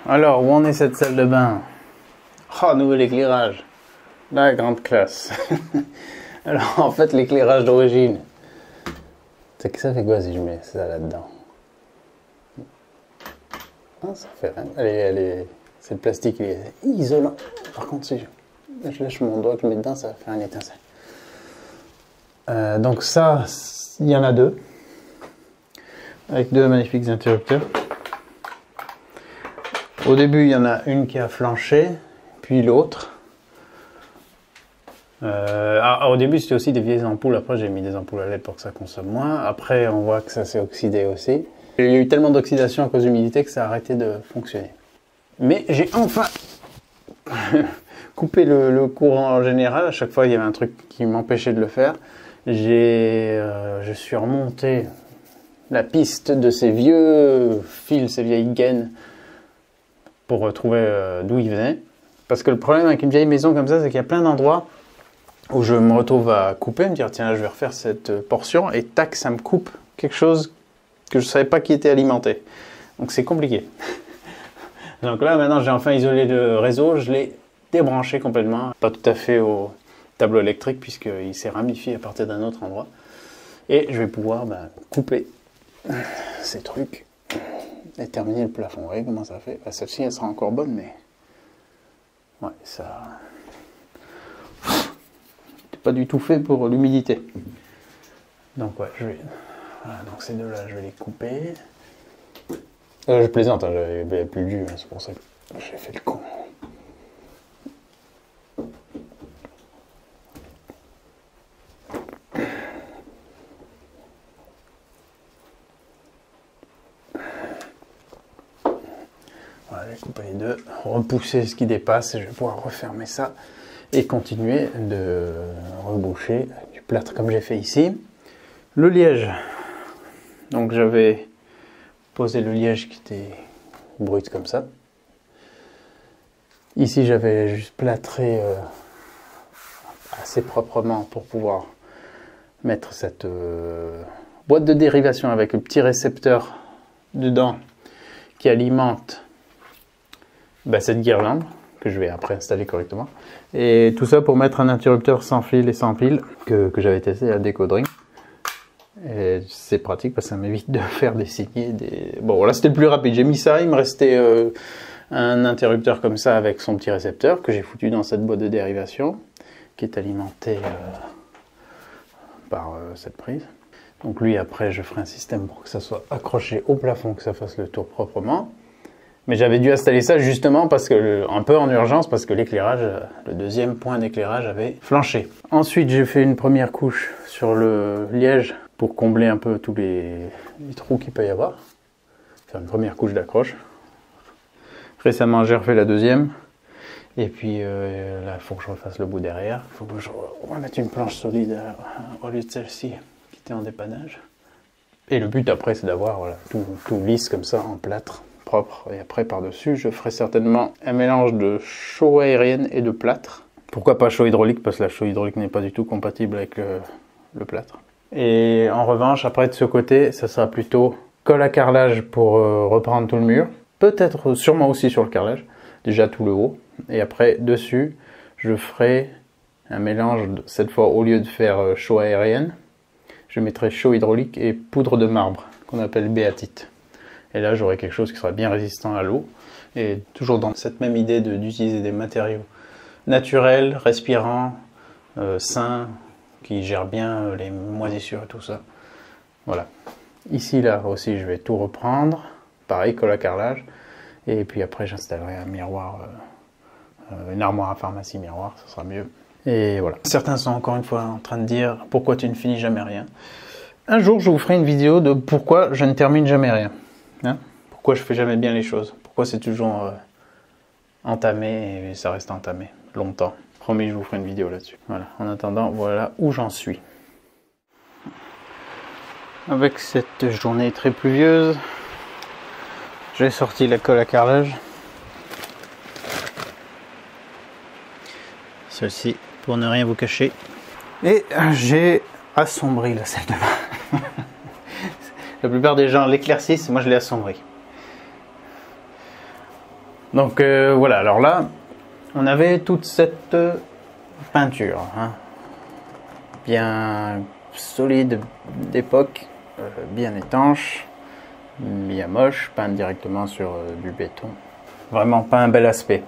Alors, où en est cette salle de bain? Oh, nouvel éclairage. La grande classe. Alors, en fait, l'éclairage d'origine. Ça fait quoi si je mets ça là-dedans? Ah, ça fait rien. C'est le plastique, il est isolant. Par contre, si je lâche mon doigt, que je mets dedans, ça va faire une étincelle. Donc ça, il y en a deux. Avec deux magnifiques interrupteurs. Au début, il y en a une qui a flanché, puis l'autre. Au début, c'était aussi des vieilles ampoules. Après, j'ai mis des ampoules à LED pour que ça consomme moins. Après, on voit que ça s'est oxydé aussi. Il y a eu tellement d'oxydation à cause de l'humidité que ça a arrêté de fonctionner. Mais j'ai enfin coupé le courant en général. À chaque fois, il y avait un truc qui m'empêchait de le faire. Je suis remonté la piste de ces vieux fils, ces vieilles gaines, pour trouver d'où ils venaient. Parce que le problème avec une vieille maison comme ça, c'est qu'il y a plein d'endroits où je me retrouve à couper, me dire tiens, là, je vais refaire cette portion, et tac, ça me coupe quelque chose que je ne savais pas qui était alimenté. Donc c'est compliqué. Donc là, maintenant, j'ai enfin isolé le réseau, je l'ai débranché complètement. Pas tout à fait au tableau électrique, puisqu'il s'est ramifié à partir d'un autre endroit. Et je vais pouvoir couper ces trucs et terminer le plafond. Vous voyez comment ça fait? Celle-ci, elle sera encore bonne, mais... ouais, ça... c'est pas du tout fait pour l'humidité. Donc ouais, voilà, donc ces deux-là, je vais les couper. Je plaisante, hein, j'avais plus de jus, hein, c'est pour ça que j'ai fait le con. Voilà, j'ai coupé les deux, repousser ce qui dépasse et je vais pouvoir refermer ça et continuer de reboucher du plâtre comme j'ai fait ici. Le liège, donc j'avais posé le liège qui était brut comme ça. Ici j'avais juste plâtré assez proprement pour pouvoir mettre cette boîte de dérivation avec le petit récepteur dedans qui alimente cette guirlande que je vais après installer correctement. Et tout ça pour mettre un interrupteur sans fil et sans pile que j'avais testé à Decoder. Et c'est pratique parce que ça m'évite de faire des signets. Bon, voilà, c'était le plus rapide. J'ai mis ça, il me restait un interrupteur comme ça avec son petit récepteur que j'ai foutu dans cette boîte de dérivation qui est alimentée par cette prise. Donc lui, après, je ferai un système pour que ça soit accroché au plafond, que ça fasse le tour proprement. Mais j'avais dû installer ça justement parce que, un peu en urgence, parce que l'éclairage, le deuxième point d'éclairage avait flanché. Ensuite, j'ai fait une première couche sur le liège pour combler un peu tous les trous qu'il peut y avoir. Faire une première couche d'accroche. Récemment, j'ai refait la deuxième. Et puis là, il faut que je refasse le bout derrière. Il faut que je remette une planche solide au lieu de celle-ci qui était en dépannage. Et le but après, c'est d'avoir voilà, tout lisse comme ça en plâtre. Propre. Et après par-dessus je ferai certainement un mélange de chaux aérienne et de plâtre. Pourquoi pas chaux hydraulique? Parce que la chaux hydraulique n'est pas du tout compatible avec le plâtre. Et en revanche après de ce côté ça sera plutôt colle à carrelage pour reprendre tout le mur. Peut-être sûrement aussi sur le carrelage. Déjà tout le haut. Et après dessus je ferai un mélange cette fois au lieu de faire chaux aérienne. Je mettrai chaux hydraulique et poudre de marbre qu'on appelle béatite. Et là, j'aurai quelque chose qui sera bien résistant à l'eau. Et toujours dans cette même idée d'utiliser des matériaux naturels, respirants, sains, qui gèrent bien les moisissures et tout ça. Voilà. Ici, là aussi, je vais tout reprendre. Pareil, colle à carrelage. Et puis après, j'installerai un miroir, une armoire à pharmacie miroir, ça sera mieux. Et voilà. Certains sont encore une fois en train de dire « Pourquoi tu ne finis jamais rien ?» Un jour, je vous ferai une vidéo de pourquoi je ne termine jamais rien. Hein? Pourquoi je fais jamais bien les choses? Pourquoi c'est toujours entamé et ça reste entamé longtemps? Promis, je vous ferai une vidéo là-dessus. Voilà. En attendant, voilà où j'en suis. Avec cette journée très pluvieuse, j'ai sorti la colle à carrelage. Celle-ci, pour ne rien vous cacher. Et j'ai assombri la salle de bain. La plupart des gens l'éclaircissent, moi je l'ai assombri. Donc voilà, alors là, on avait toute cette peinture, hein, bien solide d'époque, bien étanche, bien moche, peinte directement sur du béton. Vraiment pas un bel aspect.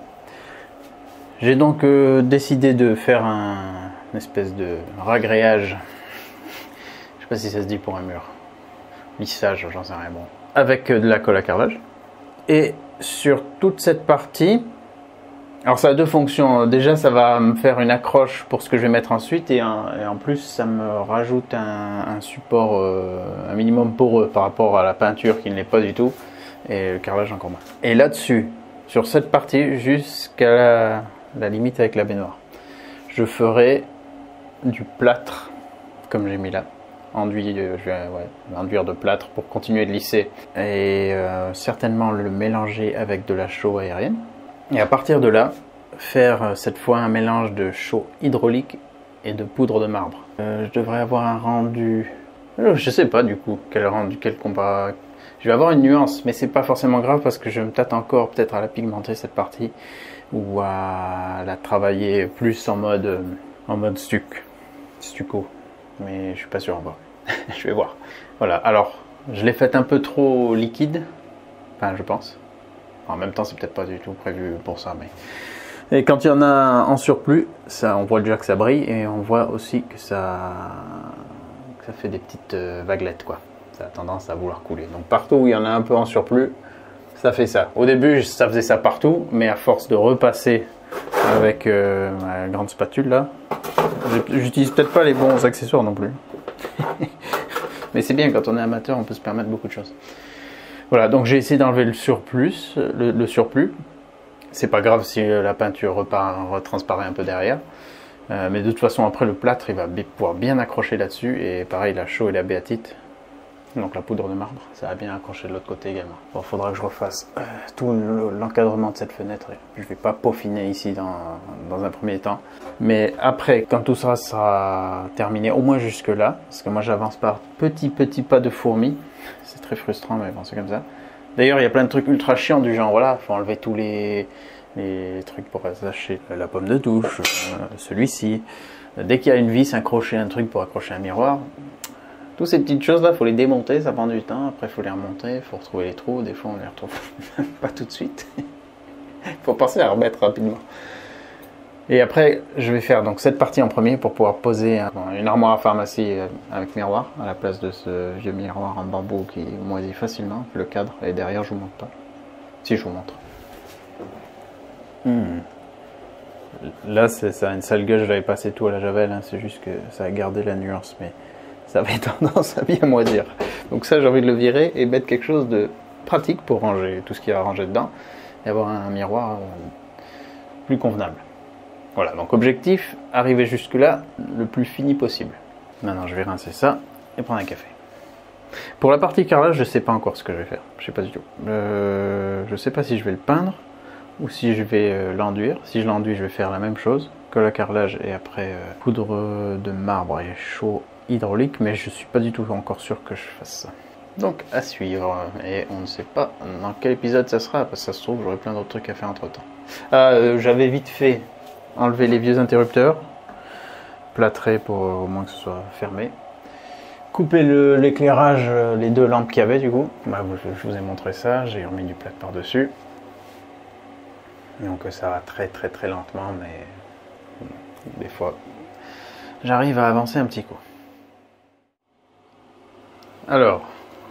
J'ai donc décidé de faire une espèce de ragréage, je sais pas si ça se dit pour un mur, lissage, j'en sais rien, bon, avec de la colle à carrelage. Et sur toute cette partie, alors ça a deux fonctions. Déjà, ça va me faire une accroche pour ce que je vais mettre ensuite, et en plus, ça me rajoute un support un minimum poreux par rapport à la peinture qui ne l'est pas du tout, et le carrelage encore moins. Et là-dessus, sur cette partie, jusqu'à la limite avec la baignoire, je ferai du plâtre, comme j'ai mis là. Enduit, je vais enduire de plâtre pour continuer de lisser, et certainement le mélanger avec de la chaux aérienne. Et à partir de là, faire cette fois un mélange de chaux hydraulique et de poudre de marbre. Je devrais avoir un rendu, je sais pas du coup quel rendu, quel compas. Je vais avoir une nuance, mais c'est pas forcément grave parce que je me tâte encore peut-être à la pigmenter cette partie, ou à la travailler plus en mode stucco. Mais je suis pas sûr encore. Je vais voir. Voilà, alors je l'ai faite un peu trop liquide, enfin je pense. En même temps, c'est peut-être pas du tout prévu pour ça, mais. Et quand il y en a en surplus, ça, on voit déjà que ça brille, et on voit aussi que ça fait des petites vaguelettes, quoi. Ça a tendance à vouloir couler. Donc partout où il y en a un peu en surplus, ça fait ça. Au début, ça faisait ça partout, mais à force de repasser avec ma grande spatule là, j'utilise peut-être pas les bons accessoires non plus. Mais c'est bien, quand on est amateur, on peut se permettre beaucoup de choses. Voilà, donc j'ai essayé d'enlever le surplus. C'est pas grave si la peinture retransparaît un peu derrière. Mais de toute façon, après, le plâtre, il va pouvoir bien accrocher là-dessus. Et pareil, la chaux et la béatite, donc la poudre de marbre, ça va bien accrocher de l'autre côté également. Bon, il faudra que je refasse tout l'encadrement de cette fenêtre. Je vais pas peaufiner ici dans un premier temps. Mais après, quand tout ça sera terminé, au moins jusque là, parce que moi j'avance par petits pas de fourmi. C'est très frustrant, mais bon, c'est comme ça. D'ailleurs, il y a plein de trucs ultra chiants du genre, voilà, faut enlever tous les trucs pour attacher la pomme de douche, celui-ci. Dès qu'il y a une vis, accrocher un truc pour accrocher un miroir. Toutes ces petites choses là, il faut les démonter, ça prend du temps. Après, il faut les remonter, il faut retrouver les trous. Des fois, on les retrouve pas tout de suite. Il faut penser à remettre rapidement. Et après, je vais faire donc cette partie en premier pour pouvoir poser une armoire à pharmacie avec miroir à la place de ce vieux miroir en bambou qui moisit facilement, le cadre. Et derrière, je vous montre pas. Si, je vous montre. Là, ça a une sale gueule, je l'avais passé tout à la javel, hein, c'est juste que ça a gardé la nuance, mais ça avait tendance à bien moisir. Donc ça, j'ai envie de le virer et mettre quelque chose de pratique pour ranger tout ce qu'il y a à ranger dedans et avoir un miroir plus convenable. Voilà, donc objectif, arriver jusque là le plus fini possible. Maintenant, je vais rincer ça et prendre un café. Pour la partie carrelage, je ne sais pas encore ce que je vais faire. Je sais pas du tout. Je ne sais pas si je vais le peindre ou si je vais l'enduire. Si je l'enduis, je vais faire la même chose que le carrelage et après poudre de marbre et chaux hydraulique, mais je suis pas du tout encore sûr que je fasse ça. Donc à suivre, et on ne sait pas dans quel épisode ça sera, parce que ça se trouve j'aurai plein d'autres trucs à faire entre temps. J'avais vite fait enlever les vieux interrupteurs, plâtrer pour au moins que ce soit fermé, couper l'éclairage, les deux lampes qu'il y avait du coup, je vous ai montré ça, j'ai remis du plâtre par dessus, donc ça va très lentement, mais des fois j'arrive à avancer un petit coup. Alors,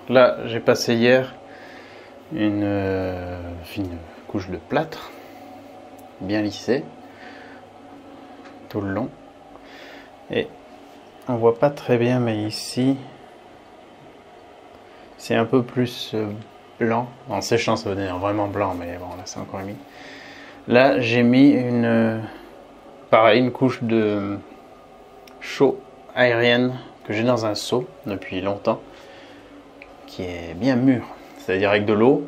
là, j'ai passé hier une fine couche de plâtre, bien lissée, tout le long. Et on voit pas très bien, mais ici, c'est un peu plus blanc. En séchant, ça va devenir vraiment blanc, mais bon, là, c'est encore humide. Là, j'ai mis pareil, une couche de chaux aérienne que j'ai dans un seau depuis longtemps, qui est bien mûr, c'est-à-dire avec de l'eau,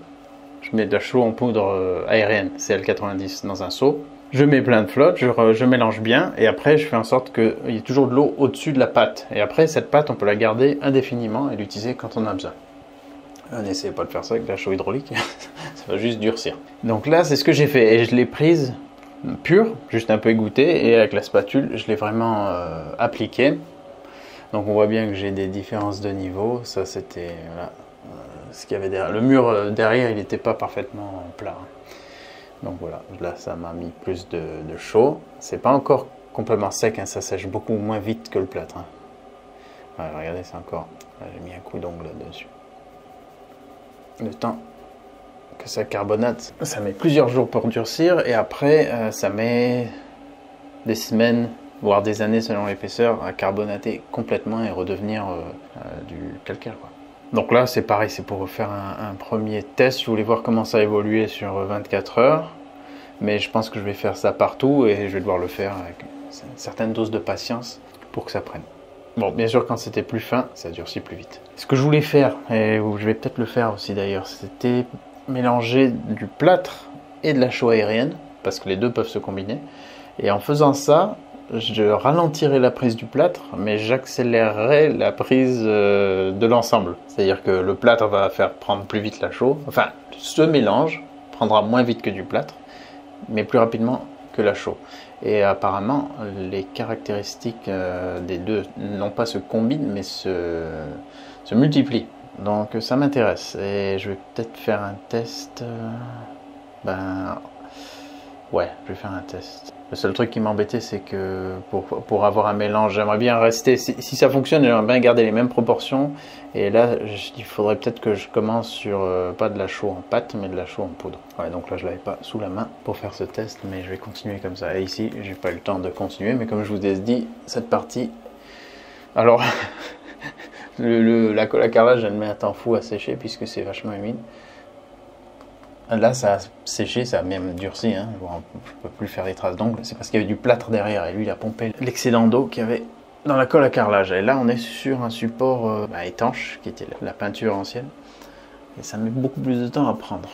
je mets de la chaux en poudre aérienne, CL90 dans un seau, je mets plein de flotte, je mélange bien, et après je fais en sorte qu'il y ait toujours de l'eau au-dessus de la pâte, et après cette pâte on peut la garder indéfiniment et l'utiliser quand on a besoin. N'essayez pas de faire ça avec la chaux hydraulique, ça va juste durcir. Donc là, c'est ce que j'ai fait et je l'ai prise pure, juste un peu égouttée, et avec la spatule, je l'ai vraiment appliquée. Donc on voit bien que j'ai des différences de niveau. Ça, c'était voilà, ce qu'il y avait derrière. Le mur derrière, il n'était pas parfaitement plat. Donc voilà, là, ça m'a mis plus de chaux. C'est pas encore complètement sec, hein, ça sèche beaucoup moins vite que le plâtre. Hein. Ouais, regardez, c'est encore... J'ai mis un coup d'ongle là-dessus. Le temps que ça carbonate, ça met plusieurs jours pour durcir et après ça met des semaines, voire des années selon l'épaisseur, à carbonater complètement et redevenir du calcaire, quoi. Donc là c'est pareil, c'est pour faire un premier test. Je voulais voir comment ça évoluait sur 24 heures, mais je pense que je vais faire ça partout et je vais devoir le faire avec une certaine dose de patience pour que ça prenne. Bon, bien sûr, quand c'était plus fin, ça durcit plus vite. Ce que je voulais faire, et je vais peut-être le faire aussi d'ailleurs, c'était mélanger du plâtre et de la chaux aérienne, parce que les deux peuvent se combiner. Et en faisant ça, je ralentirai la prise du plâtre, mais j'accélérerai la prise de l'ensemble. C'est-à-dire que le plâtre va faire prendre plus vite la chaux. Enfin, ce mélange prendra moins vite que du plâtre, mais plus rapidement que la chaux. Et apparemment, les caractéristiques des deux, non pas se combinent, mais se multiplient. Donc ça m'intéresse. Et je vais peut-être faire un test. Ouais, je vais faire un test. Le seul truc qui m'embêtait, c'est que pour avoir un mélange, j'aimerais bien rester... Si ça fonctionne, j'aimerais bien garder les mêmes proportions. Et là, il faudrait peut-être que je commence sur, pas de la chaux en pâte, mais de la chaux en poudre. Ouais, donc là, je ne l'avais pas sous la main pour faire ce test, mais je vais continuer comme ça. Et ici, j'ai pas eu le temps de continuer, mais comme je vous ai dit, cette partie... Alors, la colle à carrelage, elle met un temps fou à sécher, puisque c'est vachement humide. Là, ça a séché, ça a même durci, hein. Je ne peux plus faire des traces d'ongles. C'est parce qu'il y avait du plâtre derrière et lui, il a pompé l'excédent d'eau qu'il y avait dans la colle à carrelage. Et là, on est sur un support étanche, qui était la peinture ancienne. Et ça met beaucoup plus de temps à prendre.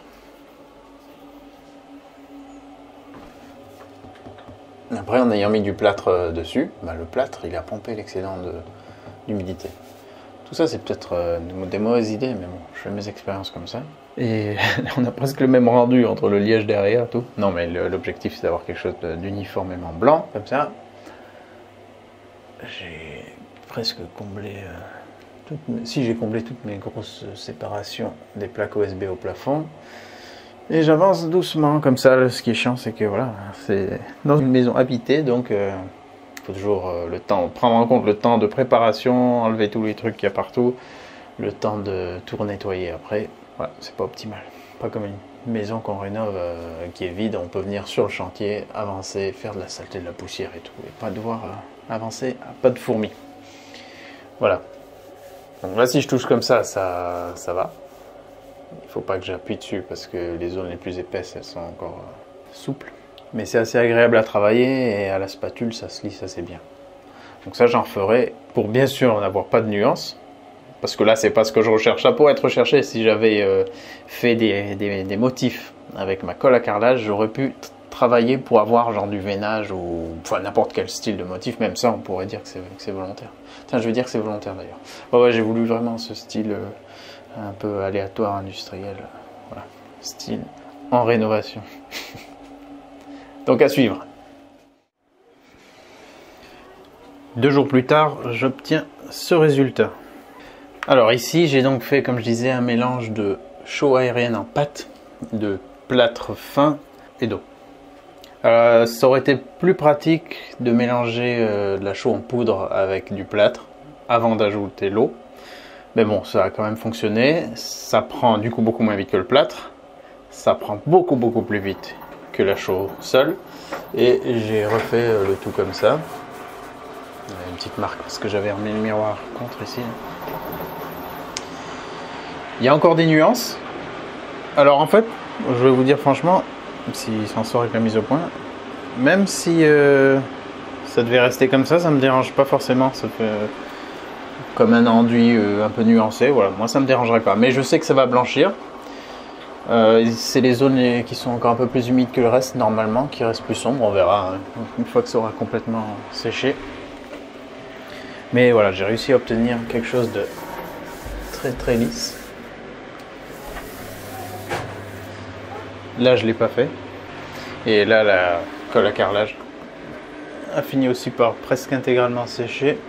Après, en ayant mis du plâtre dessus, le plâtre, il a pompé l'excédent d'humidité. Tout ça, c'est peut-être des mauvaises idées, mais bon, je fais mes expériences comme ça. Et on a presque le même rendu entre le liège derrière et tout. Non, mais l'objectif, c'est d'avoir quelque chose d'uniformément blanc, comme ça. J'ai presque comblé... j'ai comblé toutes mes grosses séparations des plaques OSB au plafond. Et j'avance doucement, comme ça. Ce qui est chiant, c'est que voilà, c'est dans une maison habitée, donc... Il faut toujours prendre en compte le temps de préparation, enlever tous les trucs qu'il y a partout, le temps de tout nettoyer après. Voilà, c'est pas optimal. Pas comme une maison qu'on rénove qui est vide, on peut venir sur le chantier, avancer, faire de la saleté, de la poussière et tout, et pas devoir avancer à pas de fourmis. Voilà. Donc là, si je touche comme ça, ça va. Il faut pas que j'appuie dessus parce que les zones les plus épaisses, elles sont encore souples. Mais c'est assez agréable à travailler et à la spatule, ça se lisse assez bien. Donc ça, j'en ferai pour bien sûr n'avoir pas de nuances. Parce que là, c'est pas ce que je recherche. Ça pourrait être recherché si j'avais fait des motifs avec ma colle à carrelage. J'aurais pu travailler pour avoir genre du veinage ou enfin, n'importe quel style de motif. Même ça, on pourrait dire que c'est volontaire. Tiens, je vais dire que c'est volontaire d'ailleurs. Ouais, j'ai voulu vraiment ce style un peu aléatoire, industriel. Voilà, style en rénovation. Donc à suivre. 2 jours plus tard, j'obtiens ce résultat. Alors ici, j'ai donc fait, comme je disais, un mélange de chaux aérienne en pâte, de plâtre fin et d'eau. Ça aurait été plus pratique de mélanger de la chaux en poudre avec du plâtre avant d'ajouter l'eau. Mais bon, ça a quand même fonctionné. Ça prend du coup beaucoup moins vite que le plâtre. Ça prend beaucoup plus vite que la chaux seule. Et j'ai refait le tout comme ça. Une petite marque parce que j'avais remis le miroir contre ici. Il y a encore des nuances. Alors en fait, je vais vous dire franchement, s'il s'en sort avec la mise au point, même si ça devait rester comme ça me dérange pas forcément. Ça fait comme un enduit un peu nuancé. Voilà, moi ça me dérangerait pas. Mais je sais que ça va blanchir. C'est les zones qui sont encore un peu plus humides que le reste normalement, qui restent plus sombres, on verra hein, une fois que ça aura complètement séché. Mais voilà, j'ai réussi à obtenir quelque chose de très lisse. Là, je l'ai pas fait. Et là, la colle à carrelage a fini aussi par presque intégralement sécher.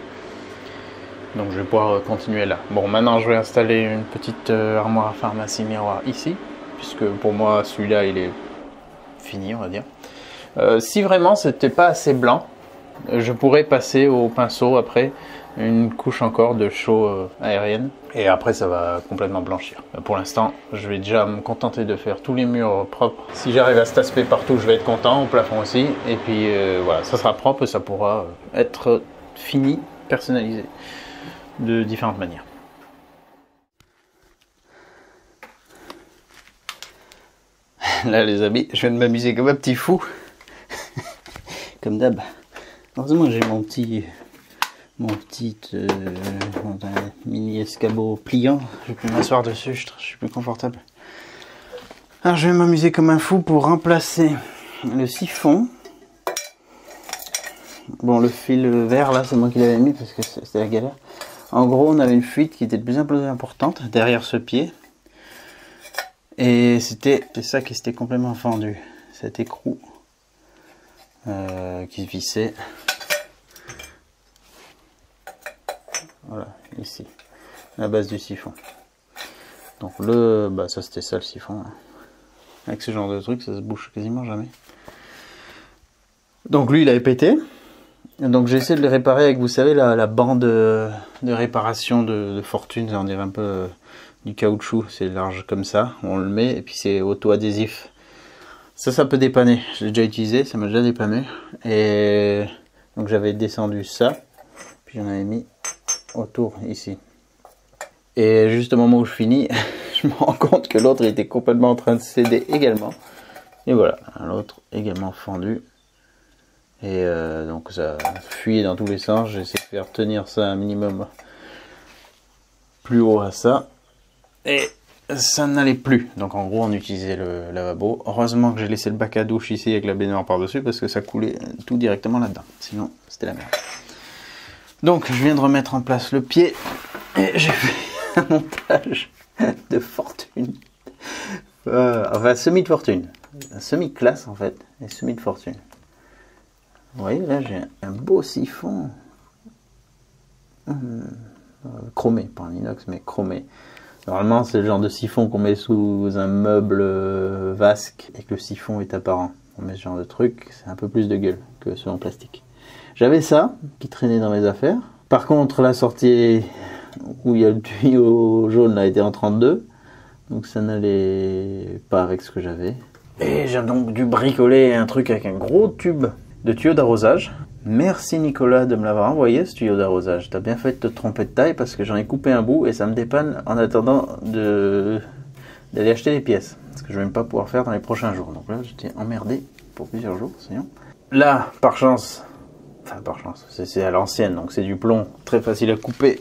Donc je vais pouvoir continuer là. Bon, maintenant je vais installer une petite armoire à pharmacie miroir ici, puisque pour moi celui-là il est fini, on va dire. Si vraiment c'était pas assez blanc, je pourrais passer au pinceau après une couche encore de chaux aérienne, et après ça va complètement blanchir. Pour l'instant, je vais déjà me contenter de faire tous les murs propres. Si j'arrive à cet aspect partout, je vais être content, au plafond aussi, et puis voilà, ça sera propre et ça pourra être fini, personnalisé de différentes manières. Là les amis, je viens de m'amuser comme un petit fou. Comme d'hab. Heureusement j'ai mon petit mini escabeau pliant. Je peux m'asseoir dessus, je suis plus confortable. Alors je vais m'amuser comme un fou pour remplacer le siphon. Bon, le fil vert là c'est moi qui l'avais mis parce que c'était la galère. En gros, on avait une fuite qui était de plus en plus importante derrière ce pied. Et c'est ça qui s'était complètement fendu. Cet écrou qui se vissait. Voilà, ici. À la base du siphon. Donc ça c'était ça le siphon. Avec ce genre de truc, ça se bouge quasiment jamais. Donc lui, il avait pété. Donc j'ai essayé de le réparer avec, vous savez, la bande de réparation de Fortune, on dirait un peu du caoutchouc, c'est large comme ça, on le met et puis c'est auto-adhésif. Ça peut dépanner, je l'ai déjà utilisé, ça m'a déjà dépanné. Et donc j'avais descendu ça, puis j'en avais mis autour ici. Et juste au moment où je finis, je me rends compte que l'autre était complètement en train de céder également. Et voilà, l'autre également fendu. Et donc ça fuyait dans tous les sens. J'ai essayé de faire tenir ça un minimum plus haut à ça. Et ça n'allait plus. Donc en gros on utilisait le lavabo. Heureusement que j'ai laissé le bac à douche ici avec la baignoire par-dessus parce que ça coulait tout directement là-dedans. Sinon c'était la merde. Donc je viens de remettre en place le pied. Et j'ai fait un montage de fortune. Enfin semi de fortune. Un semi-classe en fait. Et semi de fortune. Vous voyez, là j'ai un beau siphon chromé, pas en inox mais chromé. Normalement c'est le genre de siphon qu'on met sous un meuble vasque et que le siphon est apparent. On met ce genre de truc, c'est un peu plus de gueule que ceux en plastique. J'avais ça qui traînait dans mes affaires. Par contre la sortie où il y a le tuyau jaune là était en 32, donc ça n'allait pas avec ce que j'avais. Et j'ai donc dû bricoler un truc avec un gros tube de tuyau d'arrosage. Merci Nicolas de me l'avoir envoyé ce tuyau d'arrosage. T'as bien fait de te tromper de taille parce que j'en ai coupé un bout et ça me dépanne en attendant d'aller acheter les pièces. Ce que je vais même pas pouvoir faire dans les prochains jours. Donc là j'étais emmerdé pour plusieurs jours, sinon. Là, par chance, c'est à l'ancienne, donc c'est du plomb très facile à couper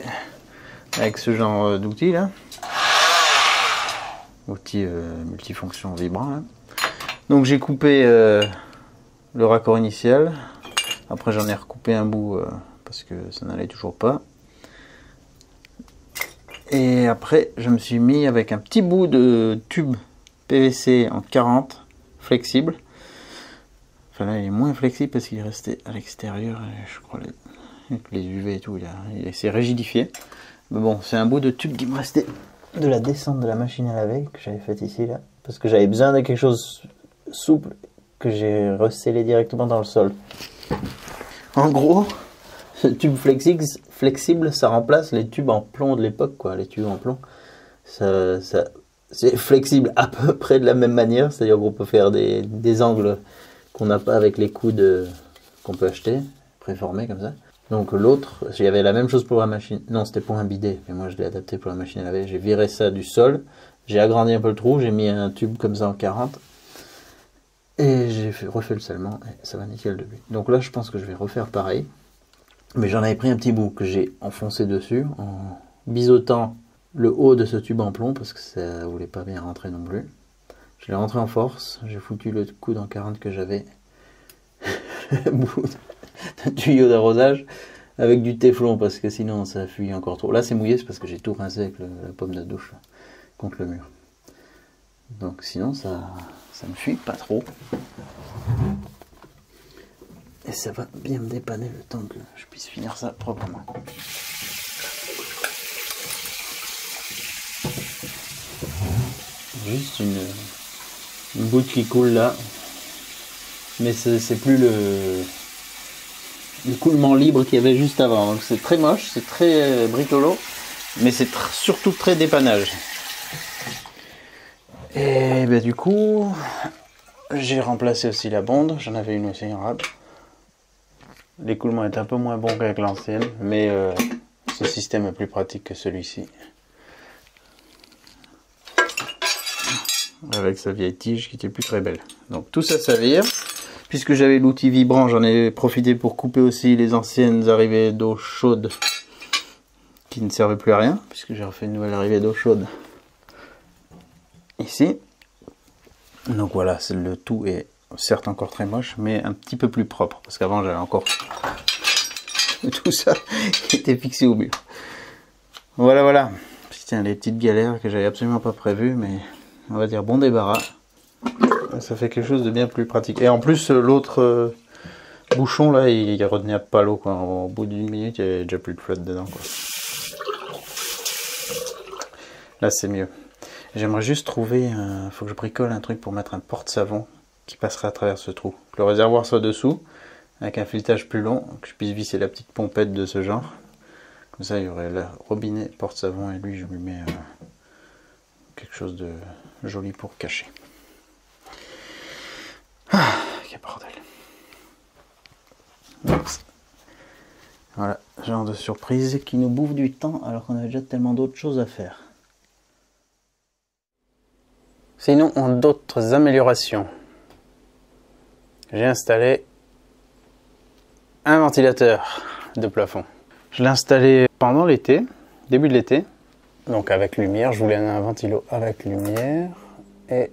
avec ce genre d'outil là. Outil multifonction vibrant là. Donc j'ai coupé le raccord initial. Après j'en ai recoupé un bout parce que ça n'allait toujours pas. Et après je me suis mis avec un petit bout de tube PVC en 40 flexible. Enfin là il est moins flexible parce qu'il est resté à l'extérieur. Je crois avec les UV et tout, il s'est rigidifié. Mais bon, c'est un bout de tube qui me restait de la descente de la machine à laver que j'avais faite ici là. Parce que j'avais besoin de quelque chose souple que j'ai recellé directement dans le sol. En gros, ce tube flexible, ça remplace les tubes en plomb de l'époque, quoi. Les tubes en plomb, c'est flexible à peu près de la même manière, c'est-à-dire qu'on peut faire des angles qu'on n'a pas avec les coudes qu'on peut acheter, préformés comme ça. Donc l'autre, il y avait la même chose pour la machine. Non, c'était pour un bidet, mais moi je l'ai adapté pour la machine à laver. J'ai viré ça du sol, j'ai agrandi un peu le trou, j'ai mis un tube comme ça en 40. Et j'ai refait le scellement et ça va nickel depuis. Donc là je pense que je vais refaire pareil. Mais j'en avais pris un petit bout que j'ai enfoncé dessus en biseautant le haut de ce tube en plomb parce que ça voulait pas bien rentrer non plus. Je l'ai rentré en force, j'ai foutu le coude en 40 que j'avais. Un bout de tuyau d'arrosage avec du téflon parce que sinon ça fuit encore trop. Là c'est mouillé, c'est parce que j'ai tout rincé avec la pomme de douche contre le mur. Donc sinon ça me fuit pas trop. Et ça va bien me dépanner le temps que je puisse finir ça proprement. Juste une goutte qui coule là. Mais c'est plus le coulement libre qu'il y avait juste avant. Donc c'est très moche, c'est très bricolo. Mais c'est surtout très dépannage. Et ben du coup, j'ai remplacé aussi la bonde. J'en avais une aussi en rab. L'écoulement est un peu moins bon qu'avec l'ancienne, mais ce système est plus pratique que celui-ci. Avec sa vieille tige qui était plus très belle. Donc tout ça, ça vire. Puisque j'avais l'outil vibrant, j'en ai profité pour couper aussi les anciennes arrivées d'eau chaude qui ne servaient plus à rien, puisque j'ai refait une nouvelle arrivée d'eau chaude ici. Donc voilà, le tout est certes encore très moche, mais un petit peu plus propre, parce qu'avant j'avais encore tout ça qui était fixé au mur. Voilà. Putain, les petites galères que j'avais absolument pas prévues, mais on va dire bon débarras. Ça fait quelque chose de bien plus pratique. Et en plus, l'autre bouchon là, il retenait pas l'eau, quoi. Au bout d'une minute, il y avait déjà plus de flotte dedans, quoi. Là, c'est mieux. J'aimerais juste trouver, faut que je bricole un truc pour mettre un porte-savon qui passerait à travers ce trou. Que le réservoir soit dessous, avec un filetage plus long, que je puisse visser la petite pompette de ce genre. Comme ça, il y aurait le robinet porte-savon et lui, je lui mets quelque chose de joli pour cacher. Ah, quel bordel. Voilà, genre de surprise qui nous bouffe du temps alors qu'on a déjà tellement d'autres choses à faire. Sinon, en d'autres améliorations, j'ai installé un ventilateur de plafond. Je l'ai installé pendant l'été, début de l'été, donc avec lumière. Je voulais un ventilo avec lumière et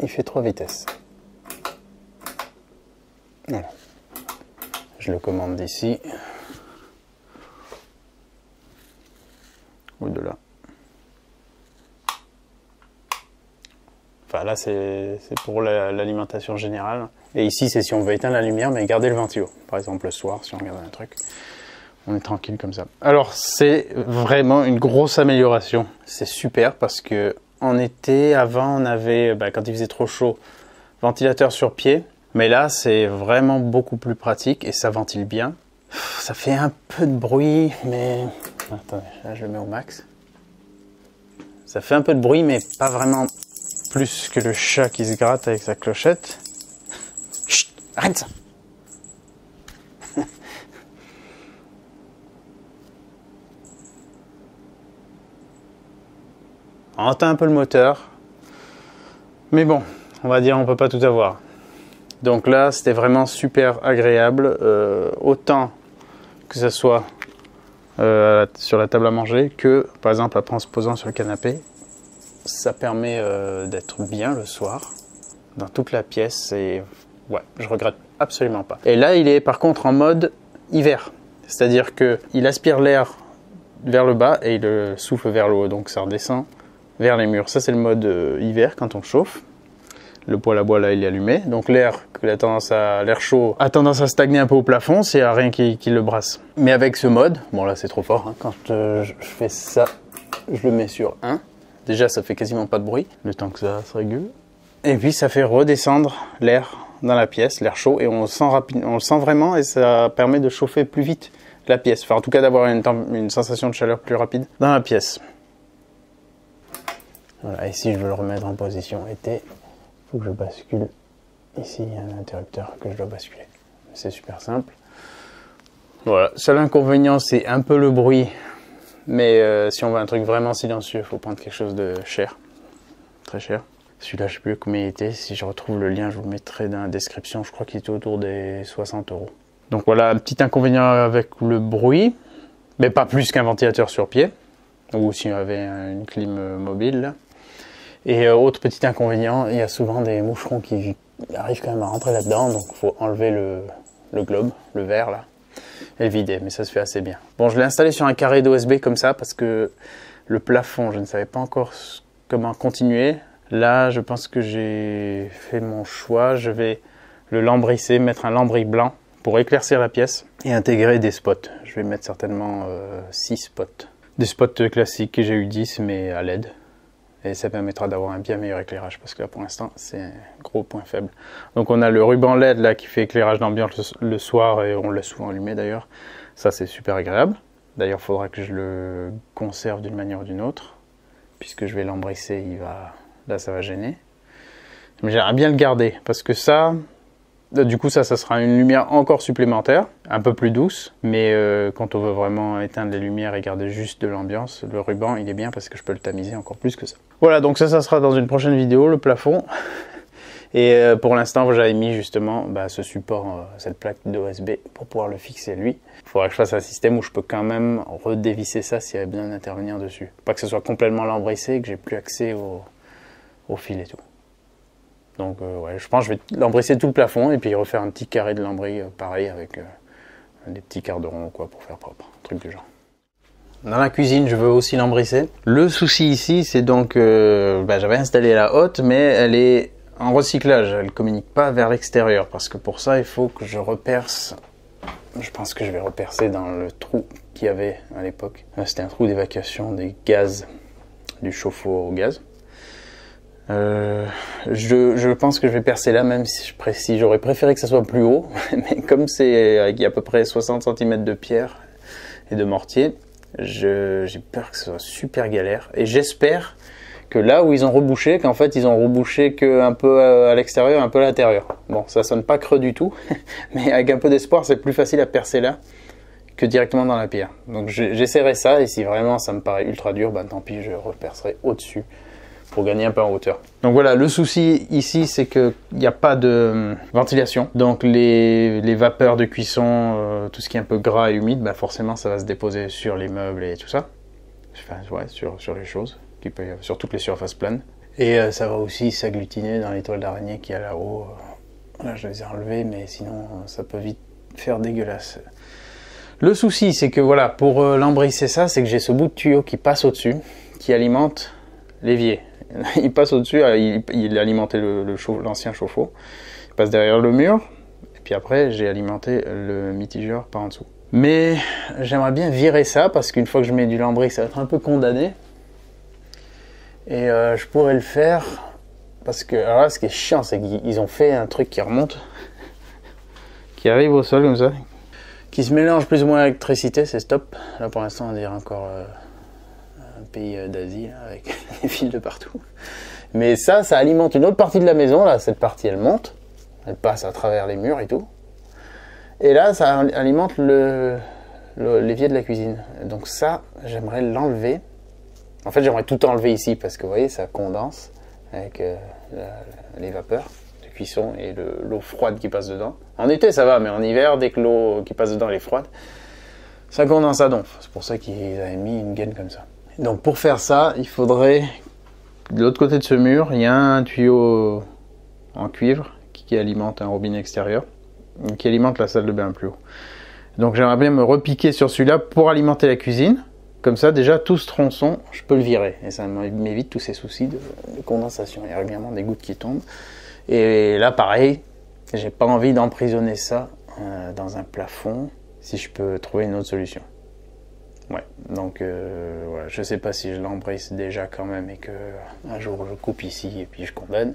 il fait 3 vitesses. Voilà. Je le commande d'ici ou de là. Enfin là c'est pour l'alimentation générale. Et ici c'est si on veut éteindre la lumière mais garder le ventilo. Par exemple le soir si on regarde un truc, on est tranquille comme ça. Alors c'est vraiment une grosse amélioration. C'est super parce que en été avant on avait, quand il faisait trop chaud, ventilateur sur pied. Mais là c'est vraiment beaucoup plus pratique et ça ventile bien. Ça fait un peu de bruit mais... Attendez, là je le mets au max. Ça fait un peu de bruit mais pas vraiment... Plus que le chat qui se gratte avec sa clochette. Chut, arrête ça. On entend un peu le moteur. Mais bon, on va dire on peut pas tout avoir. Donc là, c'était vraiment super agréable. Autant que ce soit sur la table à manger que, par exemple, après en se posant sur le canapé. Ça permet d'être bien le soir dans toute la pièce et ouais, je regrette absolument pas. Et là, il est par contre en mode hiver, c'est-à-dire que il aspire l'air vers le bas et il le souffle vers le haut, donc ça redescend vers les murs. Ça, c'est le mode hiver quand on chauffe. Le poêle à bois là, il est allumé, donc l'air chaud a tendance à stagner un peu au plafond, s'il n'y a rien qui le brasse. Mais avec ce mode, bon là c'est trop fort, hein. Quand je fais ça, je le mets sur 1. Déjà, ça fait quasiment pas de bruit, le temps que ça se régule. Et puis, ça fait redescendre l'air dans la pièce, l'air chaud, et on le sent vraiment, et ça permet de chauffer plus vite la pièce. Enfin, en tout cas, d'avoir une sensation de chaleur plus rapide dans la pièce. Voilà, ici, je veux le remettre en position été. Il faut que je bascule. Ici, il y a un interrupteur que je dois basculer. C'est super simple. Voilà, seul inconvénient, c'est un peu le bruit. Mais si on veut un truc vraiment silencieux, il faut prendre quelque chose de cher. Très cher. Celui-là, je ne sais plus combien il était. Si je retrouve le lien, je vous le mettrai dans la description. Je crois qu'il était autour des 60 €. Donc voilà, un petit inconvénient avec le bruit. Mais pas plus qu'un ventilateur sur pied. Ou si on avait une clim mobile. Là. Et autre petit inconvénient, il y a souvent des moucherons qui arrivent quand même à rentrer là-dedans. Donc il faut enlever le globe, le verre là. Et le vider, mais ça se fait assez bien. Bon, je l'ai installé sur un carré d'OSB comme ça parce que le plafond, je ne savais pas encore comment continuer. Là, je pense que j'ai fait mon choix. Je vais le lambrisser, mettre un lambris blanc pour éclaircir la pièce et intégrer des spots. Je vais mettre certainement 6 spots. Des spots classiques, j'ai eu 10 mais à LED. Et ça permettra d'avoir un bien meilleur éclairage parce que là pour l'instant c'est un gros point faible. Donc on a le ruban LED là qui fait éclairage d'ambiance le soir et on l'a souvent allumé d'ailleurs. Ça c'est super agréable. D'ailleurs il faudra que je le conserve d'une manière ou d'une autre. Puisque je vais l'embrisser, là ça va gêner. Mais j'aimerais bien le garder parce que ça, du coup ça sera une lumière encore supplémentaire, un peu plus douce. Mais quand on veut vraiment éteindre les lumières et garder juste de l'ambiance, le ruban il est bien parce que je peux le tamiser encore plus que ça. Voilà, donc ça sera dans une prochaine vidéo, le plafond. Et pour l'instant j'avais mis justement ce support, cette plaque d'OSB pour pouvoir le fixer lui. Il faudra que je fasse un système où je peux quand même redévisser ça s'il y avait besoin d'intervenir dessus. Pas que ce soit complètement lambrissé et que j'ai plus accès au fil et tout. Donc ouais, je pense que je vais lambrisser tout le plafond et puis refaire un petit carré de lambris pareil avec des petits quarts de rond quoi pour faire propre, un truc du genre. Dans la cuisine, je veux aussi lambrisser. Le souci ici, c'est donc j'avais installé la hotte, mais elle est en recyclage. Elle ne communique pas vers l'extérieur parce que pour ça, il faut que je reperce. Je pense que je vais repercer dans le trou qu'il y avait à l'époque. C'était un trou d'évacuation des gaz, du chauffe-eau au gaz. Je pense que je vais percer là, même si j'aurais préféré que ça soit plus haut. Mais comme il y a à peu près 60 cm de pierre et de mortier, j'ai peur que ce soit super galère. Et j'espère que là où ils ont rebouché, qu'en fait ils ont rebouché qu'un peu à l'extérieur, un peu à l'intérieur. Bon, ça sonne pas creux du tout, mais avec un peu d'espoir, c'est plus facile à percer là que directement dans la pierre. Donc j'essaierai ça, et si vraiment ça me paraît ultra dur, tant pis, je repercerai au-dessus pour gagner un peu en hauteur. Donc voilà, le souci ici, c'est qu'il n'y a pas de ventilation. Donc les vapeurs de cuisson, tout ce qui est un peu gras et humide, forcément ça va se déposer sur les meubles et tout ça. Enfin, ouais, sur les choses. Sur toutes les surfaces planes. Et ça va aussi s'agglutiner dans les toiles d'araignée qu'il y a là-haut. Là, je les ai enlevées, mais sinon, ça peut vite faire dégueulasse. Le souci, c'est que voilà, pour lambrisser ça, c'est que j'ai ce bout de tuyau qui passe au-dessus, qui alimente l'évier. Il passe au-dessus, il alimentait l'ancien chauffe-eau. Il passe derrière le mur, et puis après, j'ai alimenté le mitigeur par en dessous. Mais j'aimerais bien virer ça, parce qu'une fois que je mets du lambris, ça va être un peu condamné. Et je pourrais le faire parce que alors là, ce qui est chiant, c'est qu'ils ont fait un truc qui remonte, qui arrive au sol comme ça, qui se mélange plus ou moins à l'électricité, c'est stop. Là pour l'instant on dirait encore un pays d'Asie avec des fils de partout. Mais ça alimente une autre partie de la maison. Là, cette partie elle monte, elle passe à travers les murs et tout. Et là ça alimente l'évier de la cuisine. Donc ça, j'aimerais l'enlever. En fait, j'aimerais tout enlever ici parce que vous voyez, ça condense avec les vapeurs de cuisson et l'eau froide qui passe dedans. En été, ça va, mais en hiver, dès que l'eau qui passe dedans elle est froide, ça condense à donf. C'est pour ça qu'ils avaient mis une gaine comme ça. Donc pour faire ça, il faudrait, de l'autre côté de ce mur, il y a un tuyau en cuivre qui alimente un robinet extérieur, qui alimente la salle de bain plus haut. Donc j'aimerais bien me repiquer sur celui-là pour alimenter la cuisine. Comme ça, déjà, tout ce tronçon, je peux le virer. Et ça m'évite tous ces soucis de condensation. Il y a régulièrement des gouttes qui tombent. Et là, pareil, j'ai pas envie d'emprisonner ça dans un plafond si je peux trouver une autre solution. Ouais, donc voilà, je sais pas si je l'embrasse déjà quand même et que un jour je coupe ici et puis je condamne,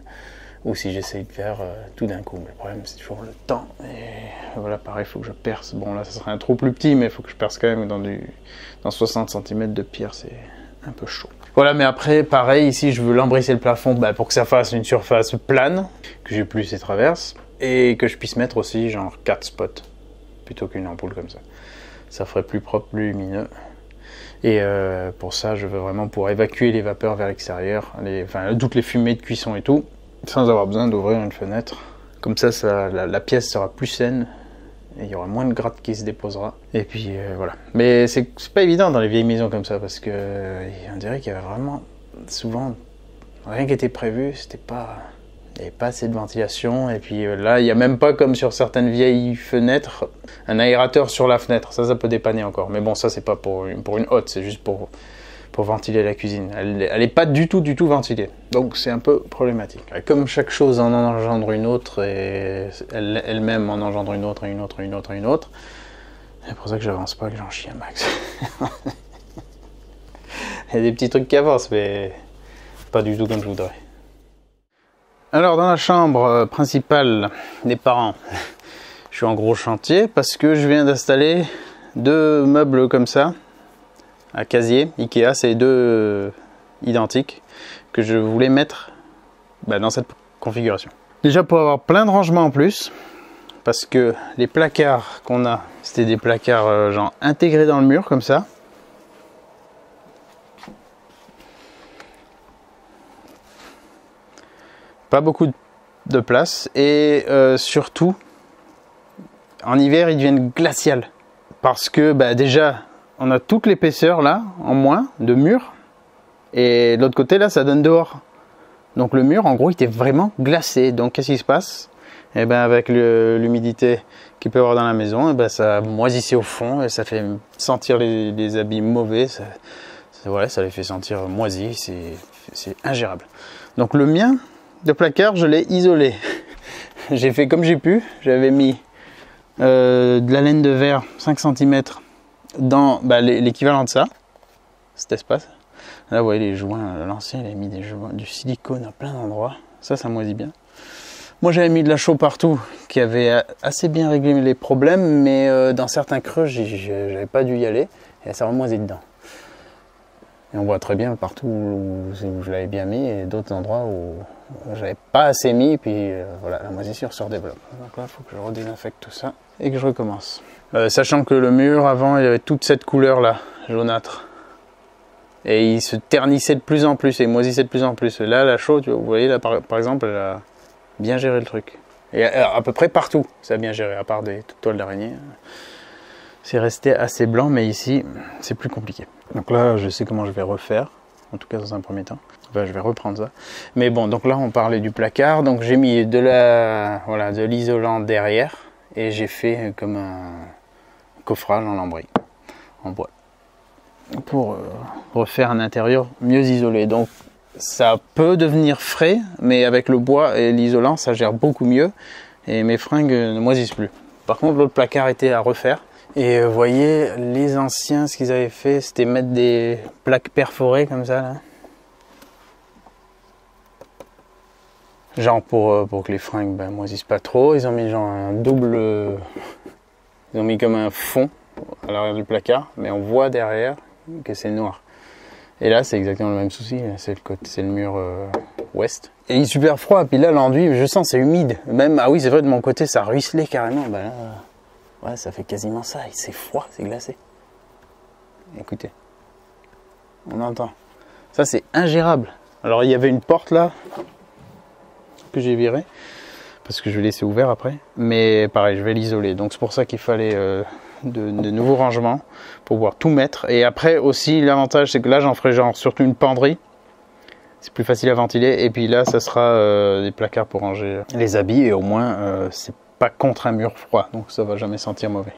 ou si j'essaye de faire tout d'un coup. Mais le problème, c'est toujours le temps. Et voilà, pareil, il faut que je perce. Bon, là, ça serait un trou plus petit, mais il faut que je perce quand même dans 60 cm de pierre, c'est un peu chaud. Voilà, mais après, pareil, ici, je veux lambrisser le plafond pour que ça fasse une surface plane, que j'ai plus ces traverses, et que je puisse mettre aussi, genre, 4 spots, plutôt qu'une ampoule comme ça. Ça ferait plus propre, plus lumineux. Et pour ça, je veux vraiment pouvoir évacuer les vapeurs vers l'extérieur, toutes les fumées de cuisson et tout, sans avoir besoin d'ouvrir une fenêtre. Comme ça, la pièce sera plus saine et il y aura moins de gratte qui se déposera. Et puis voilà. Mais c'est pas évident dans les vieilles maisons comme ça parce que on dirait qu'il y avait vraiment souvent rien qui était prévu. Il n'y avait pas assez de ventilation. Et puis là, il n'y a même pas comme sur certaines vieilles fenêtres un aérateur sur la fenêtre. Ça peut dépanner encore. Mais bon, ça c'est pas pour une hotte, c'est juste pour pour ventiler la cuisine. Elle est pas du tout ventilée. Donc c'est un peu problématique. Et comme chaque chose en engendre une autre et elle-même en engendre une autre, et une autre, et une autre, et une autre. C'est pour ça que j'avance pas, que j'en chie un max. Il y a des petits trucs qui avancent, mais pas du tout comme je voudrais. Alors dans la chambre principale des parents, je suis en gros chantier parce que je viens d'installer 2 meubles comme ça, à casier, Ikea, c'est 2 identiques que je voulais mettre dans cette configuration. Déjà pour avoir plein de rangements en plus, parce que les placards qu'on a, c'était des placards genre intégrés dans le mur comme ça. Pas beaucoup de place et surtout en hiver ils deviennent glaciales parce que déjà on a toute l'épaisseur là en moins de mur et de l'autre côté là ça donne dehors, donc le mur en gros il était vraiment glacé. Donc qu'est-ce qui se passe? Et avec l'humidité qu'il peut y avoir dans la maison, ça moisissait au fond et ça fait sentir les habits mauvais, ça les fait sentir moisis, c'est ingérable. Donc le mien de placard, je l'ai isolé. J'ai fait comme j'ai pu. J'avais mis de la laine de verre 5 cm dans l'équivalent de ça, cet espace. Là, vous voyez les joints. L'ancien, il a mis du silicone à plein d'endroits. Ça moisit bien. Moi, j'avais mis de la chaux partout, qui avait assez bien réglé les problèmes, mais dans certains creux, j'avais pas dû y aller, et ça remoisit dedans. Et on voit très bien partout où je l'avais bien mis et d'autres endroits où j'avais pas assez mis, puis voilà, la moisissure se redéveloppe. Donc là, il faut que je redésinfecte tout ça et que je recommence. Sachant que le mur, avant, il y avait toute cette couleur-là, jaunâtre. Et il se ternissait de plus en plus et moisissait de plus en plus. Et là, la chaux, vous voyez, là, par exemple, elle a bien géré le truc. Et à peu près partout, ça a bien géré, à part des toiles d'araignée. C'est resté assez blanc, mais ici, c'est plus compliqué. Donc là, je sais comment je vais refaire, en tout cas dans un premier temps. Je vais reprendre ça. Mais bon, donc là, on parlait du placard. Donc j'ai mis de l'isolant derrière et j'ai fait comme un coffrage en lambris, en bois, pour refaire un intérieur mieux isolé. Donc ça peut devenir frais, mais avec le bois et l'isolant, ça gère beaucoup mieux et mes fringues ne moisissent plus. Par contre, l'autre placard était à refaire. Et vous voyez, les anciens, ce qu'ils avaient fait, c'était mettre des plaques perforées comme ça, là. Genre pour que les fringues moisissent pas trop. Ils ont mis genre un double... Ils ont mis comme un fond à l'arrière du placard, mais on voit derrière que c'est noir. Et là, c'est exactement le même souci. C'est le mur ouest. Et il est super froid. Puis là, l'enduit, je sens, c'est humide. Même, ah oui, c'est vrai, de mon côté, ça ruisselait carrément. Là... Ouais, ça fait quasiment ça. C'est froid, c'est glacé. Écoutez, on entend. Ça, c'est ingérable. Alors, il y avait une porte là que j'ai virée parce que je vais laisser ouvert après. Mais pareil, je vais l'isoler. Donc, c'est pour ça qu'il fallait de nouveaux rangements pour pouvoir tout mettre. Et après aussi, l'avantage, c'est que là, j'en ferai genre surtout une penderie. C'est plus facile à ventiler. Et puis là, ça sera des placards pour ranger les habits. Et au moins, c'est pas contre un mur froid, donc ça va jamais sentir mauvais.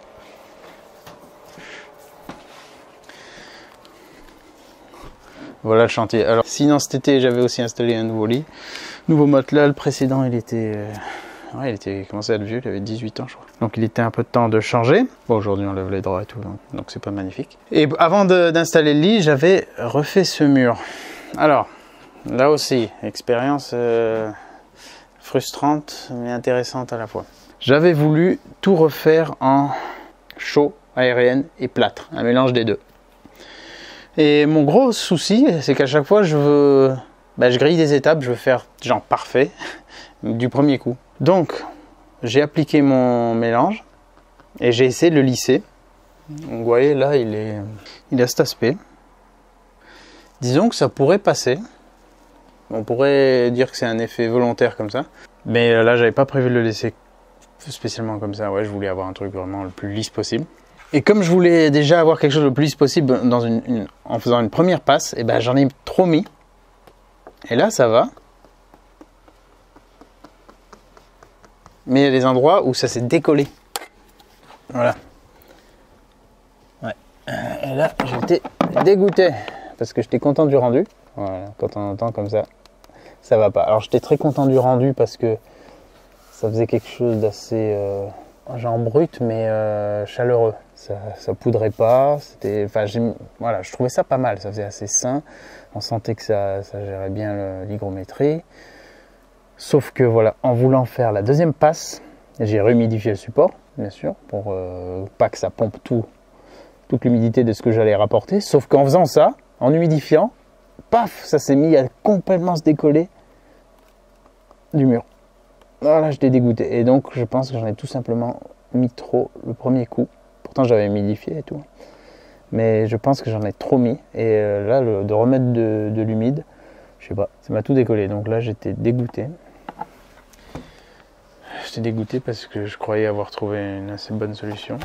Voilà le chantier. Alors sinon cet été j'avais aussi installé un nouveau lit, nouveau matelas. Le précédent il était commencé à être vieux, il avait 18 ans je crois. Donc il était un peu de temps de changer. Bon, aujourd'hui on lève les draps et tout, donc c'est pas magnifique. Et avant d'installer le lit, j'avais refait ce mur. Alors là aussi, expérience frustrante mais intéressante à la fois. J'avais voulu tout refaire en chaux, aérienne et plâtre, un mélange des deux. Et mon gros souci, c'est qu'à chaque fois, je grille des étapes, je veux faire genre parfait du premier coup. Donc, j'ai appliqué mon mélange et j'ai essayé de le lisser. Donc, vous voyez, là, il a cet aspect. Disons que ça pourrait passer. On pourrait dire que c'est un effet volontaire comme ça. Mais là, j'avais pas prévu de le laisser spécialement comme ça. Ouais, je voulais avoir un truc vraiment le plus lisse possible. Et comme je voulais déjà avoir quelque chose le plus lisse possible en faisant une première passe, et j'en ai trop mis. Et là, ça va. Mais il y a des endroits où ça s'est décollé. Voilà. Ouais. Et là, j'étais dégoûté. parce que j'étais content du rendu. Voilà, quand on entend comme ça va pas. Alors j'étais très content du rendu parce que ça faisait quelque chose d'assez genre brut mais chaleureux. Ça poudrait pas. Enfin, voilà, je trouvais ça pas mal. Ça faisait assez sain. On sentait que ça gérait bien l'hygrométrie. Sauf que voilà, en voulant faire la deuxième passe, j'ai rehumidifié le support, bien sûr, pour pas que ça pompe toute l'humidité de ce que j'allais rapporter. Sauf qu'en faisant ça, en humidifiant, paf, ça s'est mis à complètement se décoller du mur. Voilà, j'étais dégoûté. Et donc, je pense que j'en ai tout simplement mis trop le premier coup. Pourtant, j'avais humidifié et tout. Mais je pense que j'en ai trop mis. Et là, de remettre de l'humide, je sais pas, ça m'a tout décollé. Donc là, j'étais dégoûté. J'étais dégoûté parce que je croyais avoir trouvé une assez bonne solution.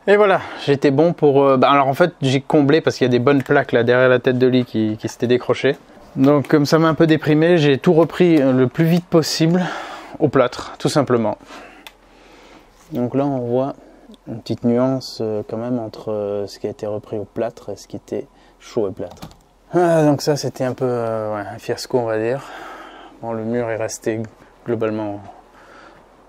Et voilà, j'étais bon pour... alors en fait, j'ai comblé parce qu'il y a des bonnes plaques là derrière la tête de lit qui s'étaient décrochées. Donc comme ça m'a un peu déprimé, j'ai tout repris le plus vite possible au plâtre, tout simplement. Donc là, on voit une petite nuance quand même entre ce qui a été repris au plâtre et ce qui était chaud et plâtre. Donc ça, c'était un peu un fiasco, on va dire. Bon, le mur est resté globalement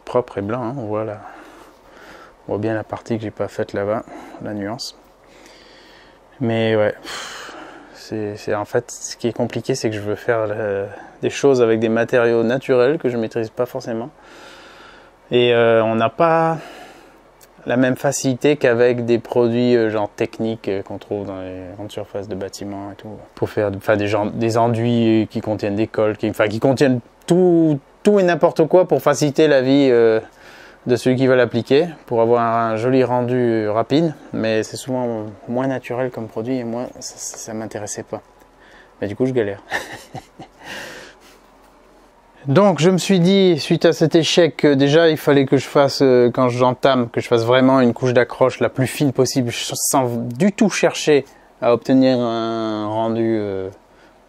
propre et blanc, hein, on voit bien la partie que j'ai pas faite là-bas, la nuance. Mais ouais, c'est en fait ce qui est compliqué, c'est que je veux faire des choses avec des matériaux naturels que je maîtrise pas forcément. Et on n'a pas la même facilité qu'avec des produits genre techniques qu'on trouve dans les grandes surfaces de bâtiments et tout. Pour faire des enduits qui contiennent des colles, qui contiennent tout et n'importe quoi pour faciliter la vie de celui qui va l'appliquer, pour avoir un joli rendu rapide. Mais c'est souvent moins naturel comme produit et moi ça m'intéressait pas. Mais du coup je galère. Donc je me suis dit, suite à cet échec, déjà il fallait que je fasse, quand j'entame, que je fasse vraiment une couche d'accroche la plus fine possible, sans du tout chercher à obtenir un rendu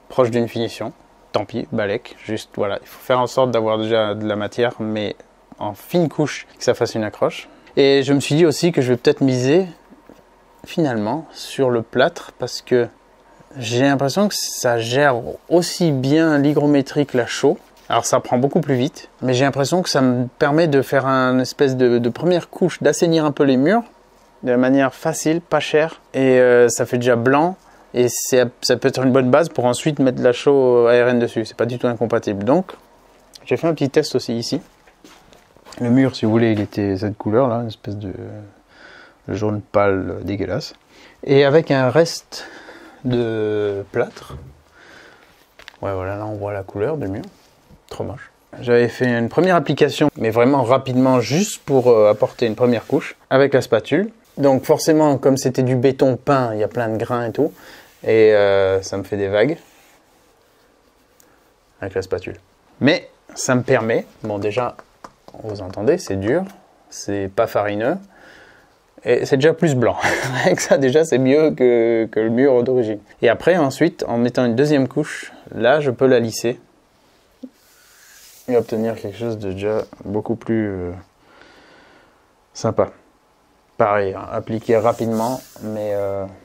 proche d'une finition. Tant pis, balèque, juste voilà, il faut faire en sorte d'avoir déjà de la matière, mais en fine couche, que ça fasse une accroche. Et je me suis dit aussi que je vais peut-être miser, finalement, sur le plâtre, parce que j'ai l'impression que ça gère aussi bien l'hygrométrie que la chaux. Alors ça prend beaucoup plus vite, mais j'ai l'impression que ça me permet de faire une espèce de première couche, d'assainir un peu les murs, de manière facile, pas chère, et ça fait déjà blanc, et ça peut être une bonne base pour ensuite mettre de la chaux ARN dessus, c'est pas du tout incompatible. Donc, j'ai fait un petit test aussi ici. Le mur, si vous voulez, il était cette couleur là, une espèce de jaune pâle dégueulasse, et avec un reste de plâtre. Ouais, voilà, là on voit la couleur du mur. Trop moche. J'avais fait une première application, mais vraiment rapidement, juste pour apporter une première couche, avec la spatule. Donc forcément, comme c'était du béton peint, il y a plein de grains et tout, et ça me fait des vagues avec la spatule. Mais ça me permet, bon déjà, vous entendez, c'est dur, c'est pas farineux, et c'est déjà plus blanc. Avec ça, déjà, c'est mieux que le mur d'origine. Et après, ensuite, en mettant une deuxième couche, là, je peux la lisser et obtenir quelque chose de déjà beaucoup plus sympa. Pareil, hein, appliqué rapidement, mais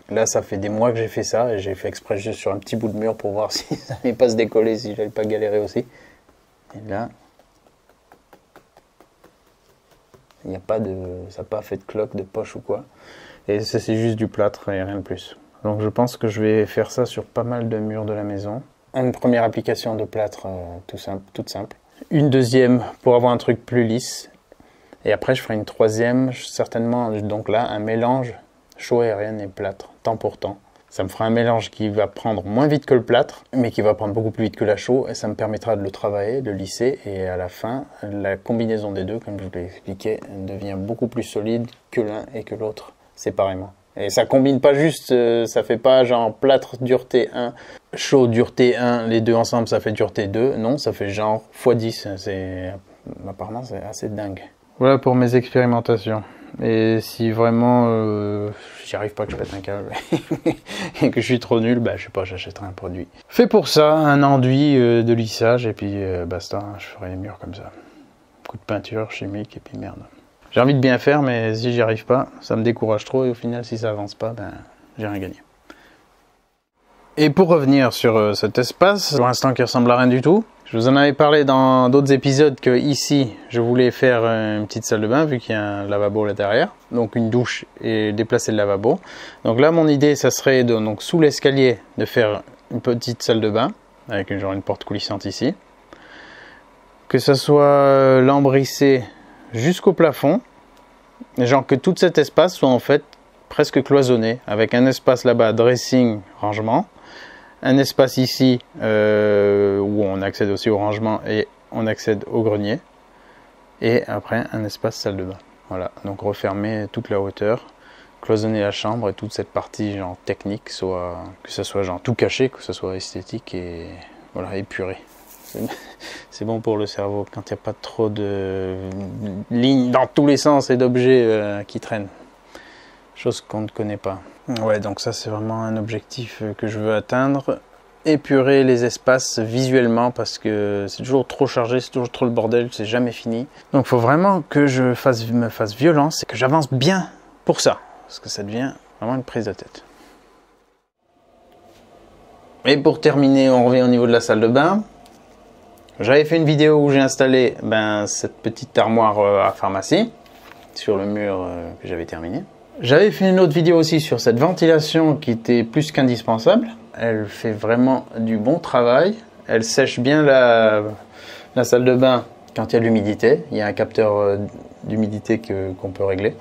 là ça fait des mois que j'ai fait ça et j'ai fait exprès juste sur un petit bout de mur pour voir si ça n'allait pas se décoller, si j'allais pas galérer aussi. Et là, il n'y a pas ça n'a pas fait de cloque, de poche ou quoi. Et ça c'est juste du plâtre et rien de plus. Donc je pense que je vais faire ça sur pas mal de murs de la maison. Une première application de plâtre toute simple. Une deuxième pour avoir un truc plus lisse. Et après, je ferai une troisième, certainement, donc là, un mélange chaux aérien et plâtre, temps pour temps. Ça me fera un mélange qui va prendre moins vite que le plâtre, mais qui va prendre beaucoup plus vite que la chaux, et ça me permettra de le travailler, de lisser, et à la fin, la combinaison des deux, comme je vous l'ai expliqué, devient beaucoup plus solide que l'un et que l'autre, séparément. Et ça combine pas juste, ça fait pas genre plâtre dureté 1, chaud dureté 1, les deux ensemble ça fait dureté 2. Non, ça fait genre x10. Apparemment c'est assez dingue. Voilà pour mes expérimentations. Et si vraiment j'y arrive pas, que je pète un câble et que je suis trop nul, bah je sais pas, j'achèterai un produit fait pour ça, un enduit de lissage et puis basta, je ferai les murs comme ça. Coup de peinture chimique et puis merde. J'ai envie de bien faire, mais si j'y arrive pas, ça me décourage trop et au final, si ça avance pas, ben, j'ai rien gagné. Et pour revenir sur cet espace, pour l'instant qui ressemble à rien du tout, je vous en avais parlé dans d'autres épisodes que ici, je voulais faire une petite salle de bain vu qu'il y a un lavabo là derrière, donc une douche et déplacer le lavabo. Donc là, mon idée, ça serait de, donc sous l'escalier, de faire une petite salle de bain avec une porte coulissante ici, que ça soit lambrissé jusqu'au plafond, genre que tout cet espace soit en fait presque cloisonné, avec un espace là-bas dressing, rangement, un espace ici où on accède aussi au rangement et on accède au grenier, et après un espace salle de bain. Voilà, donc refermer toute la hauteur, cloisonner la chambre et toute cette partie genre technique, soit que ça soit genre tout caché, que ça soit esthétique et voilà, épuré. C'est bon pour le cerveau quand il n'y a pas trop de lignes dans tous les sens et d'objets qui traînent. Chose qu'on ne connaît pas. Ouais, donc ça c'est vraiment un objectif que je veux atteindre. Épurer les espaces visuellement parce que c'est toujours trop chargé, c'est toujours trop le bordel, c'est jamais fini. Donc il faut vraiment que me fasse violence et que j'avance bien pour ça. Parce que ça devient vraiment une prise de tête. Et pour terminer, on revient au niveau de la salle de bain. J'avais fait une vidéo où j'ai installé cette petite armoire à pharmacie sur le mur que j'avais terminé. J'avais fait une autre vidéo aussi sur cette ventilation qui était plus qu'indispensable. Elle fait vraiment du bon travail. Elle sèche bien la salle de bain quand il y a de l'humidité. Il y a un capteur d'humidité qu'on peut régler.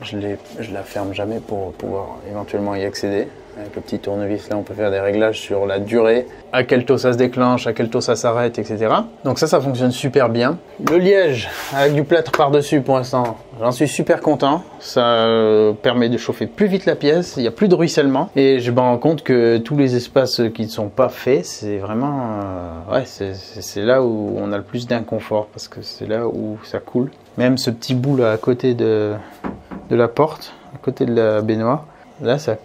Je la ferme jamais pour pouvoir éventuellement y accéder. Avec le petit tournevis là, on peut faire des réglages sur la durée, à quel taux ça se déclenche, à quel taux ça s'arrête, etc. Donc ça fonctionne super bien. Le liège avec du plâtre par-dessus pour l'instant, j'en suis super content. Ça permet de chauffer plus vite la pièce, il n'y a plus de ruissellement. Et je me rends compte que tous les espaces qui ne sont pas faits, c'est vraiment... ouais, c'est là où on a le plus d'inconfort, parce que c'est là où ça coule. Même ce petit bout là à côté de la porte, à côté de la baignoire, là ça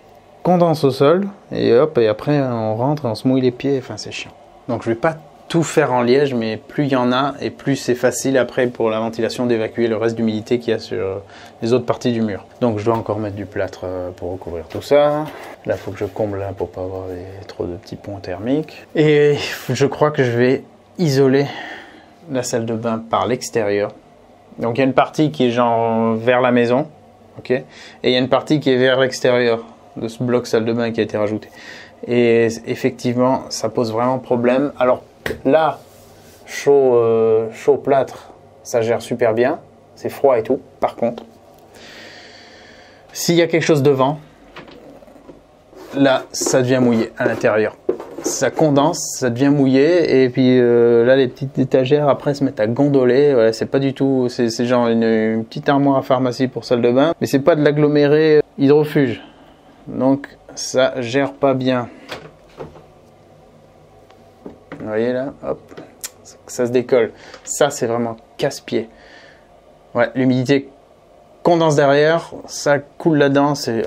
condense au sol et hop, et après on rentre et on se mouille les pieds, enfin c'est chiant. Donc je vais pas tout faire en liège, mais plus il y en a et plus c'est facile après pour la ventilation d'évacuer le reste d'humidité qu'il y a sur les autres parties du mur. Donc je dois encore mettre du plâtre pour recouvrir tout ça. Là il faut que je comble là pour pas avoir trop de petits ponts thermiques. Et je crois que je vais isoler la salle de bain par l'extérieur. Donc il y a une partie qui est genre vers la maison, ok, et il y a une partie qui est vers l'extérieur de ce bloc salle de bain qui a été rajouté. Et effectivement, ça pose vraiment problème. Alors là, chaud plâtre, ça gère super bien. C'est froid et tout. Par contre, s'il y a quelque chose devant, là, ça devient mouillé à l'intérieur. Ça condense, ça devient mouillé. Et puis là, les petites étagères après se mettent à gondoler. Ouais, c'est pas du tout... C'est genre une petite armoire à pharmacie pour salle de bain. Mais c'est pas de l'aggloméré hydrofuge. Donc ça gère pas bien. Vous voyez là, hop, ça se décolle. Ça c'est vraiment casse-pied. Ouais, l'humidité condense derrière, ça coule là-dedans, c'est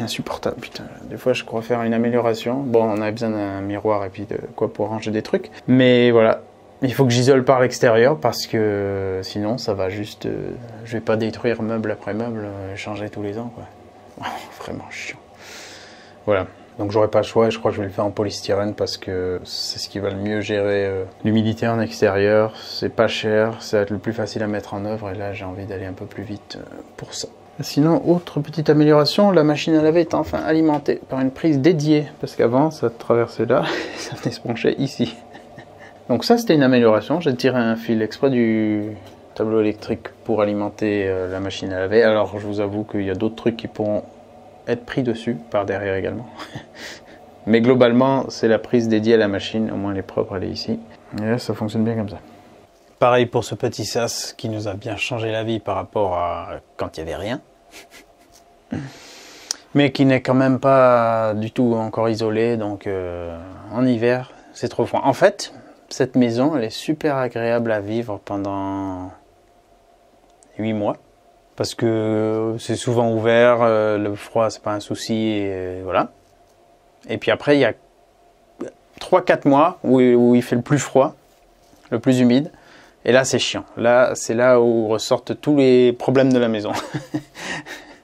insupportable. Putain, des fois je crois faire une amélioration. Bon, on a besoin d'un miroir et puis de quoi pour ranger des trucs. Mais voilà, il faut que j'isole par l'extérieur parce que sinon ça va juste... je vais pas détruire meuble après meuble, changer tous les ans quoi. Vraiment chiant. Voilà, donc j'aurai pas le choix et je crois que je vais le faire en polystyrène parce que c'est ce qui va le mieux gérer l'humidité en extérieur. C'est pas cher, ça va être le plus facile à mettre en œuvre et là j'ai envie d'aller un peu plus vite pour ça. Sinon, autre petite amélioration, la machine à laver est enfin alimentée par une prise dédiée parce qu'avant ça traversait là et ça venait se brancher ici. Donc ça c'était une amélioration, j'ai tiré un fil exprès du tableau électrique pour alimenter la machine à laver. Alors je vous avoue qu'il y a d'autres trucs qui pourront être pris dessus par derrière également. Mais globalement, c'est la prise dédiée à la machine. Au moins, elle est propre, elle est ici. Et là, ça fonctionne bien comme ça. Pareil pour ce petit sas qui nous a bien changé la vie par rapport à quand il n'y avait rien. Mais qui n'est quand même pas du tout encore isolé. Donc, en hiver, c'est trop froid. En fait, cette maison, elle est super agréable à vivre pendant 8 mois. Parce que c'est souvent ouvert, le froid c'est pas un souci, et voilà. Et puis après il y a 3-4 mois où il fait le plus froid, le plus humide, et là c'est chiant. Là c'est là où ressortent tous les problèmes de la maison.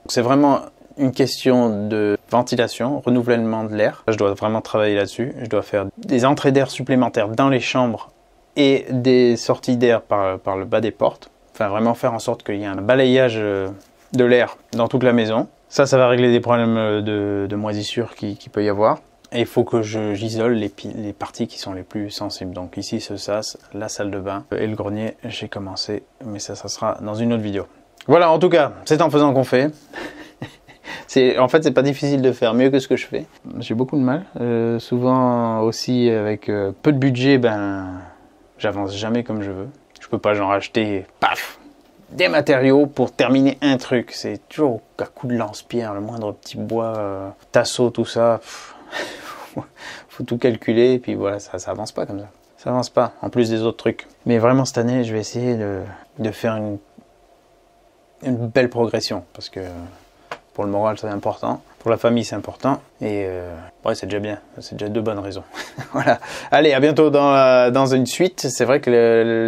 C'est vraiment une question de ventilation, renouvellement de l'air. Je dois vraiment travailler là-dessus. Je dois faire des entrées d'air supplémentaires dans les chambres et des sorties d'air par le bas des portes. Enfin, vraiment faire en sorte qu'il y ait un balayage de l'air dans toute la maison. Ça va régler des problèmes de moisissure qu'il peut y avoir. Et il faut que j'isole les parties qui sont les plus sensibles. Donc ici, ce sas, la salle de bain et le grenier, j'ai commencé. Mais ça sera dans une autre vidéo. Voilà, en tout cas, c'est en faisant qu'on fait. En fait, c'est pas difficile de faire mieux que ce que je fais. J'ai beaucoup de mal. Souvent aussi, avec peu de budget, j'avance jamais comme je veux. Je peux pas genre acheter, paf, des matériaux pour terminer un truc. C'est toujours à coup de lance-pierre, le moindre petit bois, tasseau, tout ça. Faut tout calculer et puis voilà, ça avance pas comme ça. Ça avance pas, en plus des autres trucs. Mais vraiment cette année, je vais essayer de faire une belle progression parce que pour le moral c'est important, pour la famille c'est important et ouais, c'est déjà bien, c'est déjà 2 bonnes raisons. Voilà, allez, à bientôt dans une suite. C'est vrai que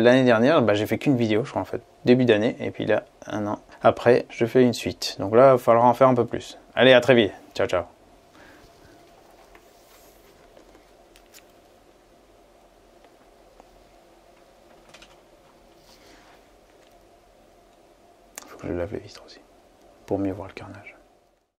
l'année dernière, j'ai fait qu'une vidéo, je crois en fait, début d'année, et puis là, un an après, je fais une suite. Donc là, il va falloir en faire un peu plus. Allez, à très vite, ciao ciao. Faut que je lave les vitres aussi, pour mieux voir le carnage.